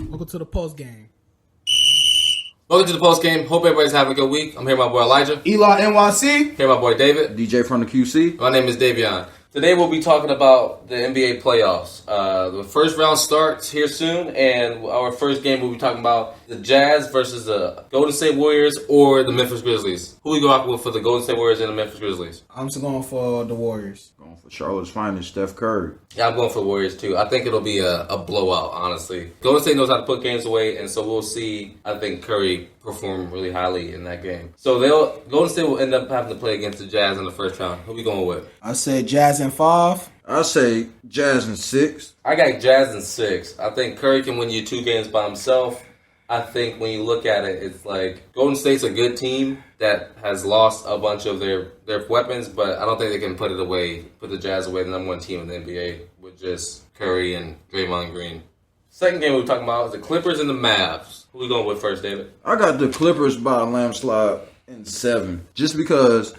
Welcome to the post game. Welcome to the post game. Hope everybody's having a good week. I'm here with my boy Elijah. Eli NYC. Here my boy David. DJ from the QC. My name is Davion. Today we'll be talking about the NBA playoffs. The first round starts here soon, and our first game we'll be talking about the Jazz versus the Golden State Warriors or the Memphis Grizzlies. Who we go out with for the Golden State Warriors and the Memphis Grizzlies? I'm just going for the Warriors. Going for Charlotte's finest, Steph Curry. Yeah, I'm going for the Warriors too. I think it'll be a blowout, honestly. Golden State knows how to put games away, and so we'll see, I think, Curry perform really highly in that game. So Golden State will end up having to play against the Jazz in the first round. Who we going with? I said Jazz in 5. I say Jazz in 6. I got Jazz in 6. I think Curry can win you 2 games by himself. I think when you look at it, it's like Golden State's a good team that has lost a bunch of their weapons, but I don't think they can put the Jazz away, the number 1 team in the NBA, with just Curry and Draymond Green. Second game we're talking about is the Clippers and the Mavs. Who we going with first, David? I got the Clippers by a landslide in 7. Just because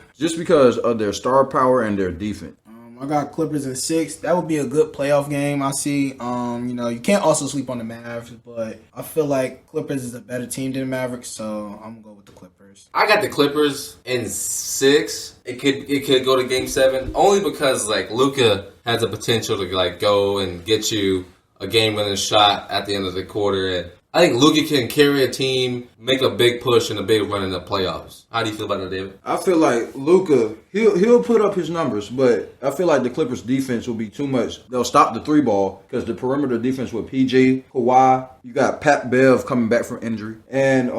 of their star power and their defense. I got Clippers in 6. That would be a good playoff game. I see, you can't also sleep on the Mavericks, but I feel like Clippers is a better team than the Mavericks, so I'm going to go with the Clippers. I got the Clippers in 6. It could go to game 7, only because, Luka has the potential to, go and get you a game-winning shot at the end of the quarter, and I think Luka can carry a team, make a big push and a big run in the playoffs. How do you feel about that, David? I feel like Luka, he'll put up his numbers, but I feel like the Clippers' defense will be too much. They'll stop the 3 ball because the perimeter defense with PG, Kawhi, you got Pat Bev coming back from injury, and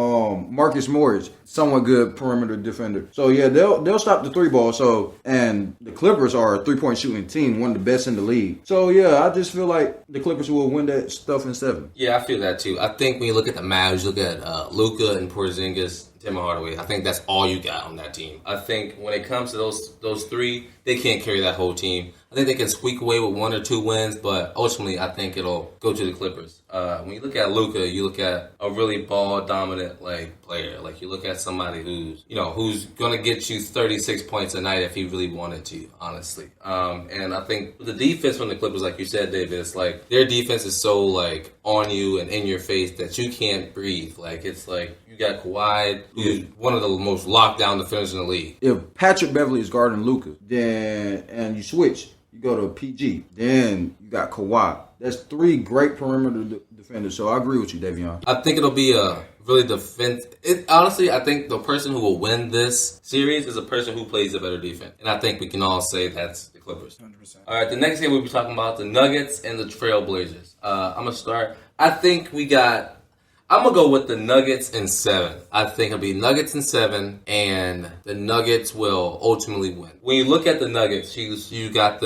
Marcus Morris, somewhat good perimeter defender. So yeah, they'll stop the 3 ball. So and the Clippers are a 3-point shooting team, one of the best in the league. So yeah, I just feel like the Clippers will win that stuff in 7. Yeah, I feel that too. I think when you look at the Mavs, you look at Luka and Porzingis, Tim Hardaway. I think that's all you got on that team. I think when it comes to those 3, they can't carry that whole team. I think they can squeak away with 1 or 2 wins, but ultimately I think it'll go to the Clippers. When you look at Luka, you look at a really ball-dominant player. You look at somebody who's going to get you 36 points a night if he really wanted to, honestly. And I think the defense from the Clippers, like you said, David, it's like their defense is so on you and in your face that you can't breathe. It's like you got Kawhi, who's one of the most locked down defenders in the league. If Patrick Beverly is guarding Luka, and you switch, you go to PG, then you got Kawhi. That's 3 great perimeter defenders. So I agree with you, Davion. I think it'll be a really honestly, I think the person who will win this series is a person who plays a better defense. And I think we can all say that's the Clippers. 100%. All right, the next game we'll be talking about the Nuggets and the Trailblazers. I'm going to start. I'm going to go with the Nuggets in 7. I think it'll be Nuggets in 7, and the Nuggets will ultimately win. When you look at the Nuggets, you got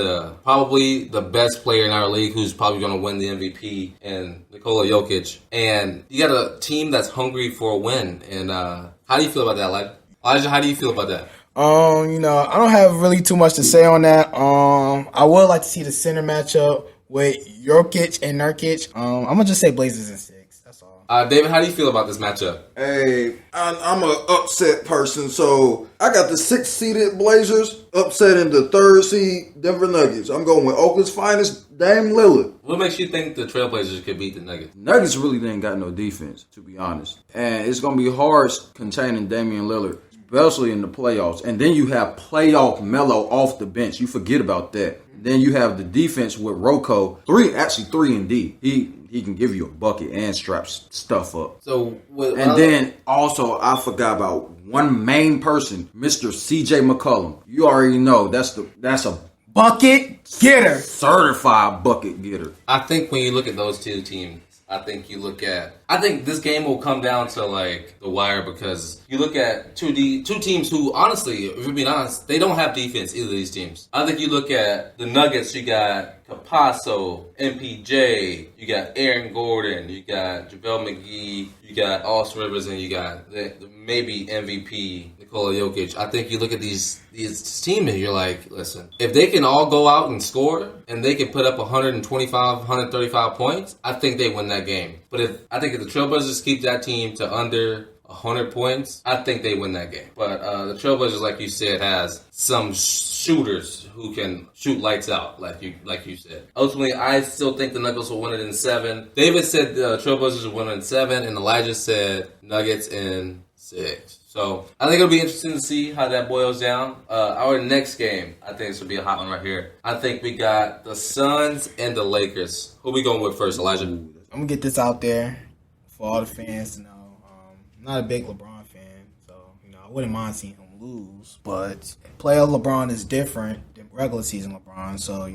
probably the best player in our league who's probably going to win the MVP, and Nikola Jokic. And you got a team that's hungry for a win. And how do you feel about that, Elijah, how do you feel about that? I don't have really too much to say on that. I would like to see the center matchup with Jokic and Nurkic. I'm going to just say Blazers in 6. David, how do you feel about this matchup? Hey, I'm an upset person, so I got the 6th-seeded Blazers upsetting the 3rd-seed Denver Nuggets. I'm going with Oakland's finest, Dame Lillard. What makes you think the Trailblazers could beat the Nuggets? Nuggets really ain't got no defense, to be honest. And it's going to be hard containing Damian Lillard, especially in the playoffs. And then you have playoff Melo off the bench. You forget about that. Then you have the defense with Rocco, 3 and D. He can give you a bucket and strap stuff up. Then also I forgot about one main person, Mr. CJ McCollum. You already know that's a bucket getter, certified bucket getter. I think when you look at those 2 teams, I think this game will come down to the wire, because you look at two teams who, honestly, if we're being honest, they don't have defense, either of these teams. I think you look at the Nuggets, you got Capasso, MPJ, you got Aaron Gordon, you got JaVale McGee, you got Austin Rivers, and you got the maybe MVP Nikola Jokic. I think you look at these teams and you're like, listen, if they can all go out and score and they can put up 125, 135 points, I think they win that game. But I think if the Trailblazers keep that team to under 100 points, I think they win that game. But the Trailblazers, like you said, has some shooters who can shoot lights out, like you said. Ultimately, I still think the Nuggets will win it in 7. David said the Trailblazers will win it in 7, and Elijah said Nuggets in 6. So I think it'll be interesting to see how that boils down. Our next game, I think this will be a hot one right here. I think we got the Suns and the Lakers. Who we going with first, Elijah? I'm gonna get this out there for all the fans to know. I'm not a big LeBron fan, so I wouldn't mind seeing him lose. But playoff LeBron is different than regular season LeBron, so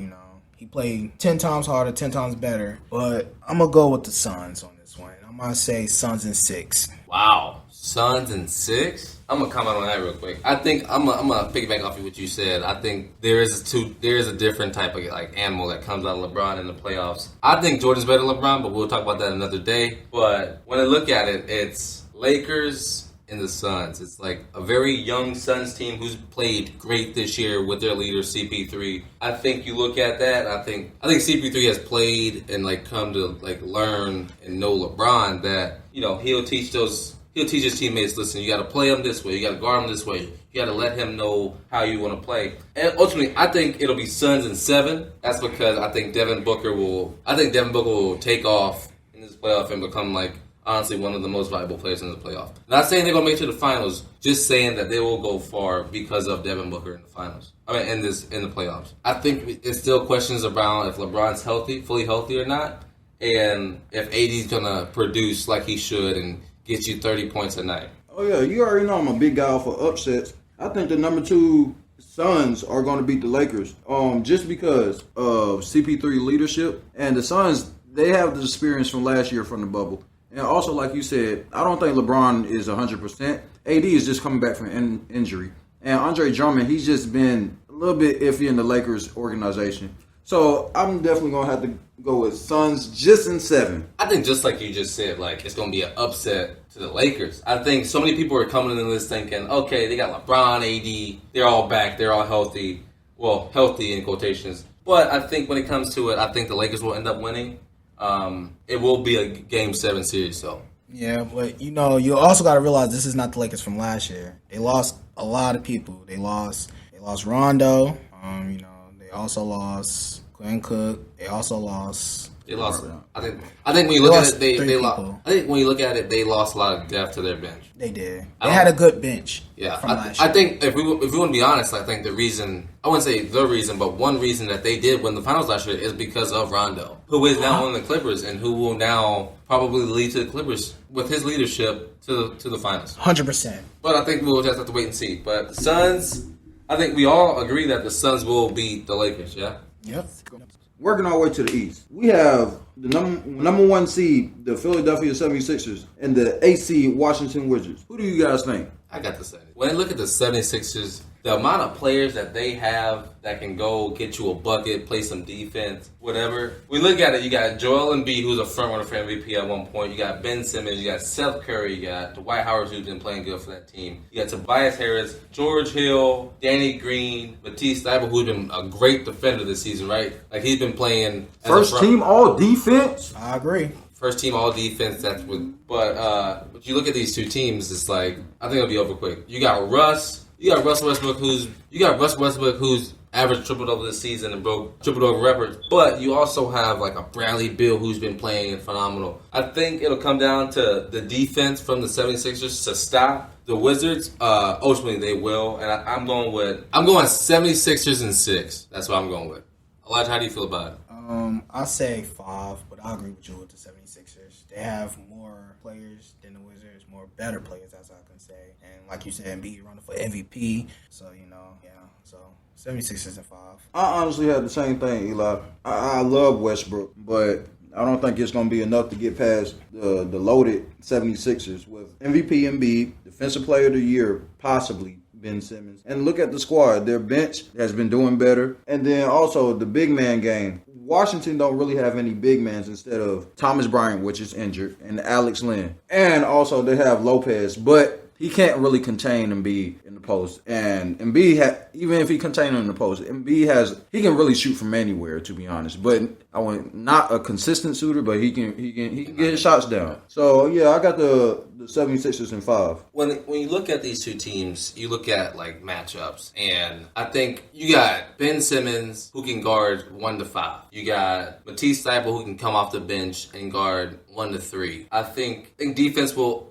he played 10 times harder, 10 times better. But I'm gonna go with the Suns on this one. I'm gonna say Suns in 6. Wow. Suns in 6? I'm gonna comment on that real quick. I think I'm gonna piggyback off of what you said. I think there is a different type of animal that comes out of LeBron in the playoffs. I think Jordan's better than LeBron, but we'll talk about that another day. But when I look at it, it's Lakers and the Suns. It's like a very young Suns team who's played great this year with their leader CP3. I think you look at that. I think CP3 has played and come to learn and know LeBron that he'll teach his teammates, listen, you got to play him this way. You got to guard him this way. You got to let him know how you want to play. And ultimately, I think it'll be Suns in 7. That's because I think Devin Booker will take off in this playoff and become, honestly, one of the most valuable players in the playoff. Not saying they're going to make it to the finals, just saying that they will go far because of Devin Booker in the finals. In the playoffs. I think it's still questions around if LeBron's fully healthy or not, and if AD's going to produce like he should and get you 30 points a night. Oh, yeah. You already know I'm a big guy for upsets. I think the number 2 Suns are going to beat the Lakers just because of CP3 leadership. And the Suns, they have the experience from last year from the bubble. And also, like you said, I don't think LeBron is 100%. AD is just coming back from injury. And Andre Drummond, he's just been a little bit iffy in the Lakers organization. So I'm definitely going to have to go with Suns just in 7. I think just like you just said, it's going to be an upset to the Lakers. I think so many people are coming into this thinking, okay, they got LeBron, AD, they're all back, they're all healthy. Well, healthy in quotations. But I think when it comes to it, I think the Lakers will end up winning. It will be a Game 7 series, so. Yeah, but you also got to realize this is not the Lakers from last year. They lost a lot of people. They lost Rondo. They also lost Quinn Cook. They also lost. They lost. I think when you look at it, they lost. I think when you look at it, they lost a lot of depth to their bench. They did. They had a good bench. Yeah, from last year. I think if we want to be honest, I think the reason, I wouldn't say the reason, but one reason that they did win the finals last year is because of Rondo, who is now on the Clippers and who will now probably lead to the Clippers with his leadership to the finals. 100%. But I think we'll just have to wait and see. But the Suns, I think we all agree that the Suns will beat the Lakers. Yeah. Yep. Working our way to the East, we have the number 1 seed, the Philadelphia 76ers, and the 8 seed Washington Wizards. Who do you guys think? I got the 70. When I look at the 76ers, the amount of players that they have that can go get you a bucket, play some defense, whatever. We look at it, you got Joel Embiid, who's a front runner for MVP at one point. You got Ben Simmons, you got Seth Curry, you got Dwight Howard, who's been playing good for that team. You got Tobias Harris, George Hill, Danny Green, Matisse Thybulle, who's been a great defender this season, right? He's been playing as first team all defense. I agree. First team all defense. But you look at these two teams, it's I think it'll be over quick. You got Russell Westbrook, who's averaged triple-double this season and broke triple-double records. But you also have a Bradley Beal who's been playing phenomenal. I think it'll come down to the defense from the 76ers to stop the Wizards. Ultimately, they will. And I'm going 76ers in 6. That's what I'm going with. Elijah, how do you feel about it? I say 5, but I agree with you with the 76ers. They have more players than the Wizards, more better players, as I can say. And like you said, Embiid running for MVP. So, so 76ers and 5. I honestly had the same thing, Eli. I love Westbrook, but I don't think it's going to be enough to get past the loaded 76ers with MVP Embiid, Defensive Player of the Year, possibly Ben Simmons. And look at the squad. Their bench has been doing better. And then also the big man game. Washington don't really have any big mans instead of Thomas Bryant, which is injured, and Alex Len. And also they have Lopez, but he can't really contain Embiid in the post. And Embiid, even if he contains him in the post, Embiid he can really shoot from anywhere, to be honest. But not a consistent shooter, but he can get his shots down. So yeah, I got the 76ers in 5. When you look at these two teams, you look at like matchups, and I think you got Ben Simmons who can guard 1 to 5. You got Matisse Thybulle who can come off the bench and guard 1 to 3. I think defense will.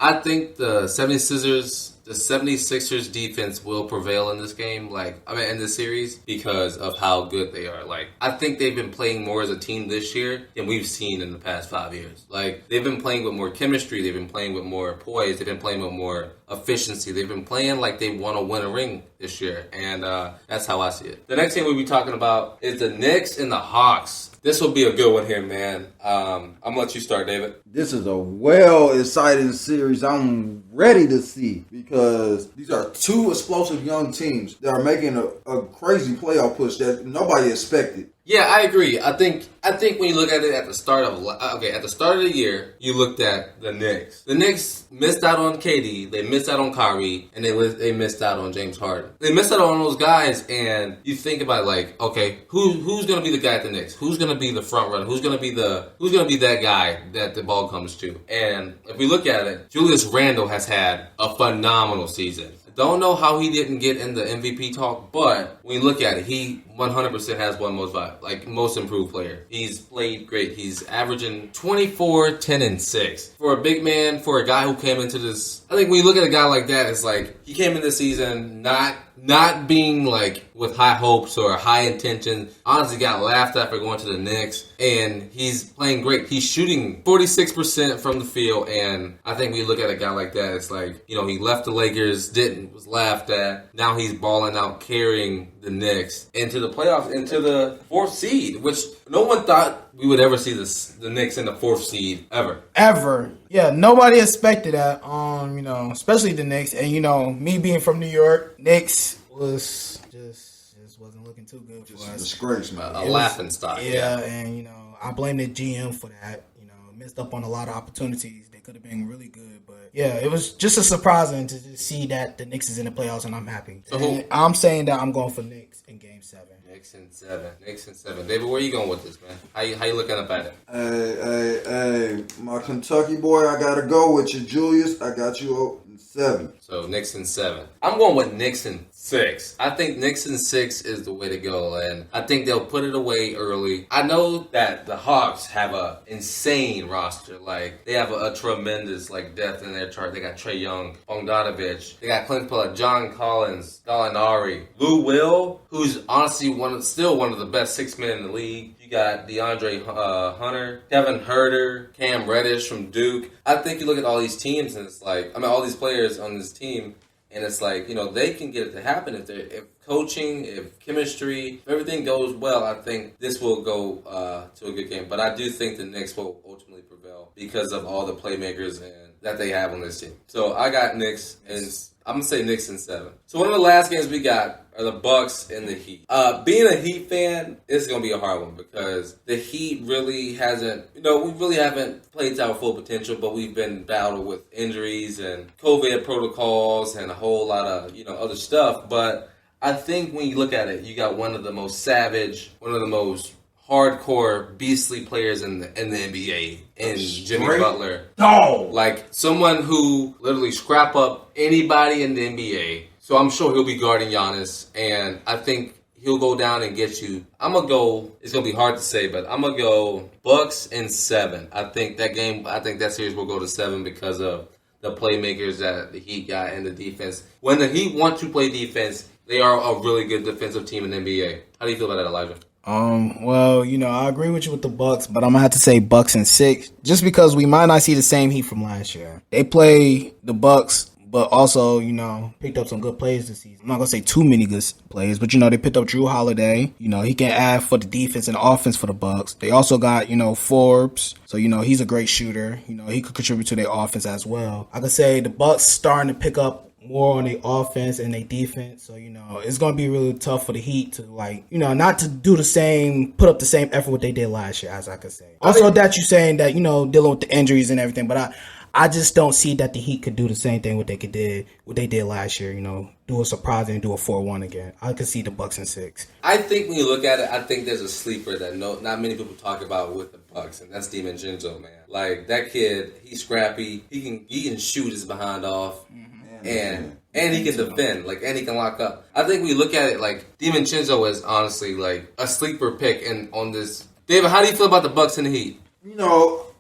I think the 76ers defense will prevail in this game, in this series, because of how good they are. I think they've been playing more as a team this year than we've seen in the past 5 years. They've been playing with more chemistry, they've been playing with more poise, they've been playing with more efficiency, they've been playing like they want to win a ring this year, and that's how I see it. The next thing we'll be talking about is the Knicks and the Hawks. This will be a good one here, man. I'm going to let you start, David. This is a exciting series I'm ready to see, because these are two explosive young teams that are making a crazy playoff push that nobody expected. Yeah, I agree. I think when you look at it at the start of the year, you looked at the Knicks. The Knicks missed out on KD, they missed out on Kyrie, and they missed out on James Harden. They missed out on those guys, and you think about who's going to be the guy at the Knicks? Who's going to be the front runner? Who's going to be that guy that the ball comes to? And if we look at it, Julius Randle has had a phenomenal season. Don't know how he didn't get in the MVP talk, but when you look at it, he 100% has won most improved player. He's played great. He's averaging 24, 10, and 6. For a big man, for a guy who came into this, I think when you look at a guy like that, it's he came in this season not being with high hopes or high intention. Honestly, got laughed at for going to the Knicks, and he's playing great. He's shooting 46% from the field, and I think when you look at a guy like that, it's he left the Lakers, was laughed at. Now he's balling out, carrying the Knicks into the playoffs, into the 4th seed, which no one thought we would ever see the Knicks in the 4th seed ever. Yeah, nobody expected that. Especially the Knicks, and me being from New York, Knicks was just wasn't looking too good for us. Disgrace, man. A laughing stock. Yeah, and I blame the GM for that. Missed up on a lot of opportunities. They could have been really good, but yeah, it was just surprising to just see that the Knicks is in the playoffs, and I'm happy. And I'm saying that I'm going for Knicks in Game 7. Knicks in 7. David, where you going with this, man? How you looking up at it? Hey, my Kentucky boy, I gotta go with you, Julius. I got you in 7. So Knicks in 7. I'm going with Knicks in 6. I think Knicks in 6 is the way to go, and I think they'll put it away early. I know that the Hawks have a insane roster. They have a tremendous depth in their chart. They got Trae Young, Bogdanovic. They got Clint Capella, John Collins, Gallinari, Lou Will, who's honestly still one of the best 6 men in the league. You got DeAndre Hunter, Kevin Huerter, Cam Reddish from Duke. I think you look at all these teams, and it's all these players on this team, and it's they can get it to happen if coaching, if chemistry, if everything goes well. I think this will go to a good game. But I do think the Knicks will ultimately prevail because of all the playmakers that they have on this team. So I got Knicks, and I'm going to say Knicks in 7. So one of the last games we got are the Bucks and the Heat. Being a Heat fan, it's going to be a hard one, because the Heat really hasn't, we really haven't played to our full potential, but we've been battled with injuries and COVID protocols and a whole lot of, other stuff. But I think when you look at it, you got one of the most savage, one of the most hardcore, beastly players in the NBA, in Jimmy Butler. No! Someone who literally scrap up anybody in the NBA. So I'm sure he'll be guarding Giannis, and I think he'll go down and get you. I'm going to go, it's going to be hard to say, but I'm going to go Bucks in 7. I think that series will go to 7 because of the playmakers that the Heat got and the defense. When the Heat want to play defense, they are a really good defensive team in the NBA. How do you feel about that, Elijah? Well, I agree with you with the Bucks, but I'm gonna have to say Bucks in 6, just because we might not see the same Heat from last year. They play the Bucks, but also, picked up some good players this season. I'm not gonna say too many good players, but they picked up Drew Holiday. He can add for the defense and offense for the Bucks. They also got, Forbes, so he's a great shooter. He could contribute to their offense as well. I could say the Bucks starting to pick up more on their offense and their defense. So, it's going to be really tough for the Heat to, not to do put up the same effort what they did last year, as I could say. Also, that you're saying that, dealing with the injuries and everything, but I just don't see that the Heat could do the same thing what they did last year. Do a surprise and do a 4-1 again. I could see the Bucks in 6. I think when you look at it, I think there's a sleeper that not many people talk about with the Bucks, and that's Divincenzo, man. Like that kid, he's scrappy. He can shoot his behind off, and he can defend, and he can lock up. I think when you look at it, Divincenzo is honestly a sleeper pick. And on this, David, how do you feel about the Bucks and the Heat?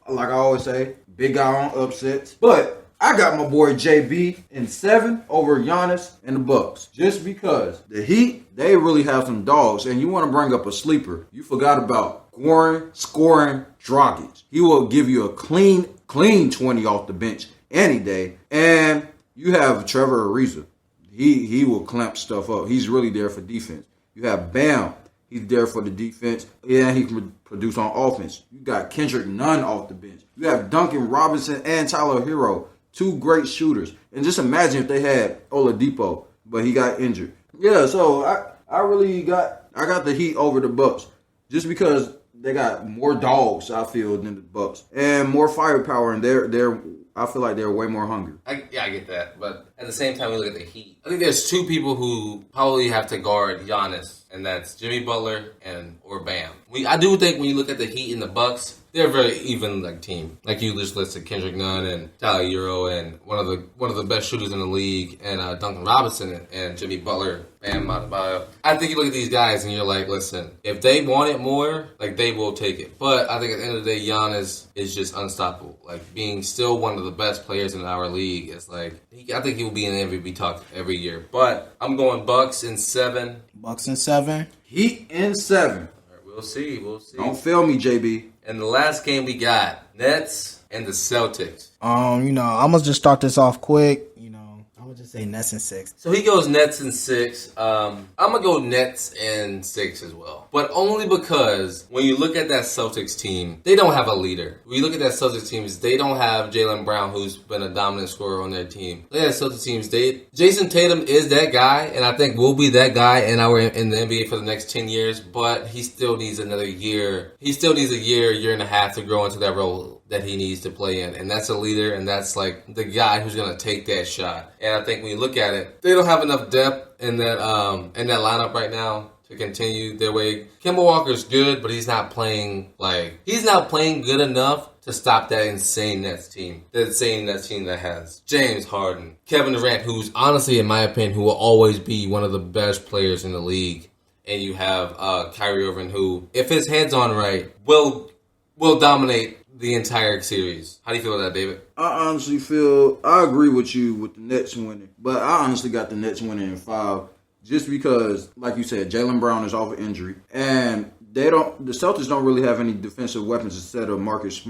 Like I always say, big guy on upsets, but I got my boy JB in 7 over Giannis and the Bucks. Just because the Heat, they really have some dogs. And you want to bring up a sleeper. You forgot about scoring Dragic. He will give you a clean 20 off the bench any day. And you have Trevor Ariza. He will clamp stuff up. He's really there for defense. You have Bam. He's there for the defense. Yeah, he can produce on offense. You got Kendrick Nunn off the bench. You have Duncan Robinson and Tyler Hero. 2 great shooters. And just imagine if they had Oladipo, but he got injured. Yeah, so I got the Heat over the Bucks. Just because they got more dogs, I feel, than the Bucks. And more firepower, and I feel like they're way more hungry. I get that. But at the same time, we look at the Heat. I think there's 2 people who probably have to guard Giannis, and that's Jimmy Butler or Bam. I do think when you look at the Heat and the Bucks, they're a very even team. Like you just listed Kendrick Nunn and Tyler Hero and one of the best shooters in the league, and Duncan Robinson and Jimmy Butler, Bam Adebayo. I think you look at these guys and you're like, listen, if they want it more, they will take it. But I think at the end of the day, Giannis is just unstoppable. Being still one of the best players in our league, it's I think he will be in MVP talk every year. But I'm going Bucks in 7. Bucks in 7. Heat in 7. All right, we'll see. Don't fail me, JB. And the last game we got, Nets and the Celtics. I'm gonna just start this off quick. I'm gonna just say Nets in 6. So he goes Nets in 6. I'm gonna go Nets in 6 as well, but only because when you look at that Celtics team, they don't have a leader. When you look at that Celtics team, they don't have Jaylen Brown, who's been a dominant scorer on their team. Look at that Celtics teams. Jason Tatum is that guy, and I think will be that guy in the NBA for the next 10 years. But he still needs another year. He still needs a year and a half to grow into that role that he needs to play in, and that's a leader, and that's the guy who's gonna take that shot. And I think when you look at it, they don't have enough depth in that lineup right now to continue their way. Kemba Walker's good, but he's not playing good enough to stop that insane Nets team. The insane Nets team that has James Harden, Kevin Durant, who's honestly, in my opinion, who will always be one of the best players in the league, and you have Kyrie Irving, who, if his head's on right, will dominate the entire series. How do you feel about that, David? I honestly feel I agree with you with the Nets winning, but I honestly got the Nets winning in 5, just because, like you said, Jaylen Brown is off of injury, and the Celtics don't really have any defensive weapons instead of Marcus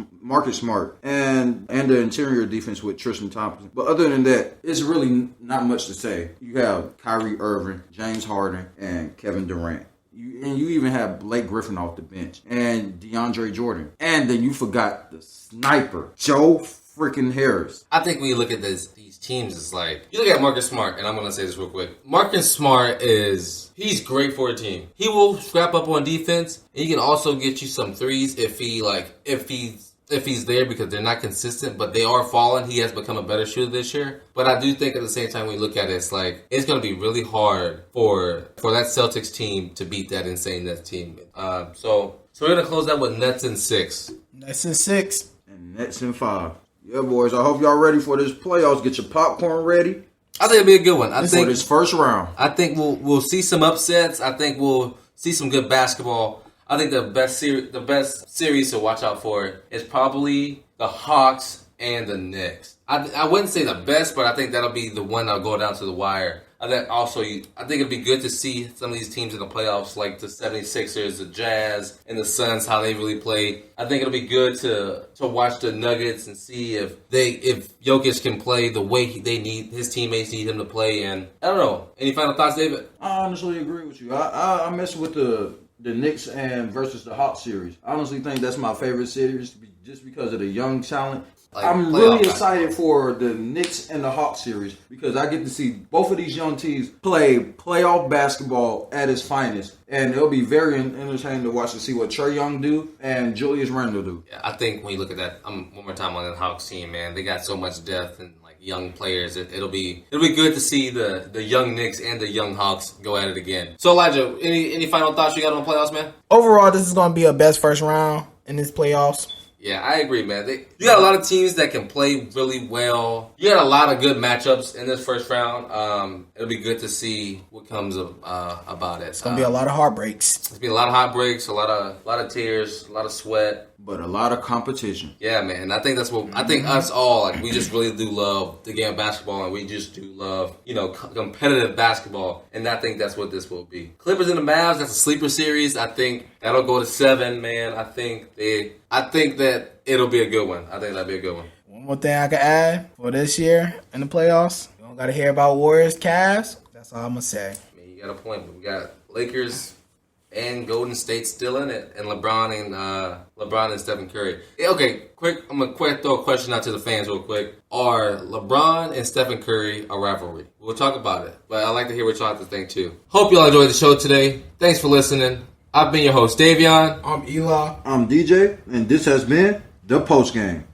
Smart and the interior defense with Tristan Thompson. But other than that, it's really not much to say. You have Kyrie Irving, James Harden, and Kevin Durant. You even have Blake Griffin off the bench and DeAndre Jordan. And then you forgot the sniper, Joe freaking Harris. I think when you look at these teams, it's you look at Marcus Smart, and I'm going to say this real quick. Marcus Smart he's great for a team. He will scrap up on defense, and he can also get you some threes if he's there, because they're not consistent, but they are falling. He has become a better shooter this year. But I do think at the same time when you look at it, it's going to be really hard for that Celtics team to beat that insane Nets team. So we're going to close that with Nets in 6. Nets in 6. And Nets in 5. Yeah, boys, I hope y'all ready for this playoffs. Get your popcorn ready. I think it'll be a good one. For this first round. I think we'll see some upsets. I think we'll see some good basketball. I think the best series to watch out for is probably the Hawks and the Knicks. I wouldn't say the best, but I think that'll be the one that'll go down to the wire. I think it'd be good to see some of these teams in the playoffs, like the 76ers, the Jazz, and the Suns, how they really play. I think it'll be good to watch the Nuggets and see if Jokic can play the way his teammates need him to play. And I don't know. Any final thoughts, David? I honestly agree with you. I mess with the Knicks and versus the Hawks series. I honestly think that's my favorite series just because of the young talent. I'm really excited for the Knicks and the Hawks series because I get to see both of these young teams play playoff basketball at its finest. And it'll be very entertaining to watch to see what Trae Young do and Julius Randle do. Yeah, I think when you look at that, one more time on the Hawks team, man, they got so much depth and like young players. It'll be good to see the young Knicks and the young Hawks go at it again. So Elijah, any final thoughts you got on the playoffs, man? Overall, this is going to be a best first round in this playoffs. Yeah, I agree, man. You got a lot of teams that can play really well. You got a lot of good matchups in this first round. It'll be good to see what comes about it. It's gonna be a lot of heartbreaks. It's gonna be a lot of heartbreaks, a lot of tears, a lot of sweat, but a lot of competition. Yeah, man. I think that's what I think us all like. We just really do love the game of basketball, and we just do love competitive basketball. And I think that's what this will be. Clippers and the Mavs. That's a sleeper series. I think that'll go to 7, man. I think that it'll be a good one. I think that'll be a good one. One more thing I could add for this year in the playoffs. You don't got to hear about Warriors, Cavs. That's all I'm going to say. I mean, you got a point. But we got Lakers and Golden State still in it, and LeBron and Stephen Curry. Okay, I'm going to throw a question out to the fans real quick. Are LeBron and Stephen Curry a rivalry? We'll talk about it, but I'd like to hear what y'all have to think too. Hope y'all enjoyed the show today. Thanks for listening. I've been your host, Davion. I'm Eli. I'm DJ, and this has been The Post Game.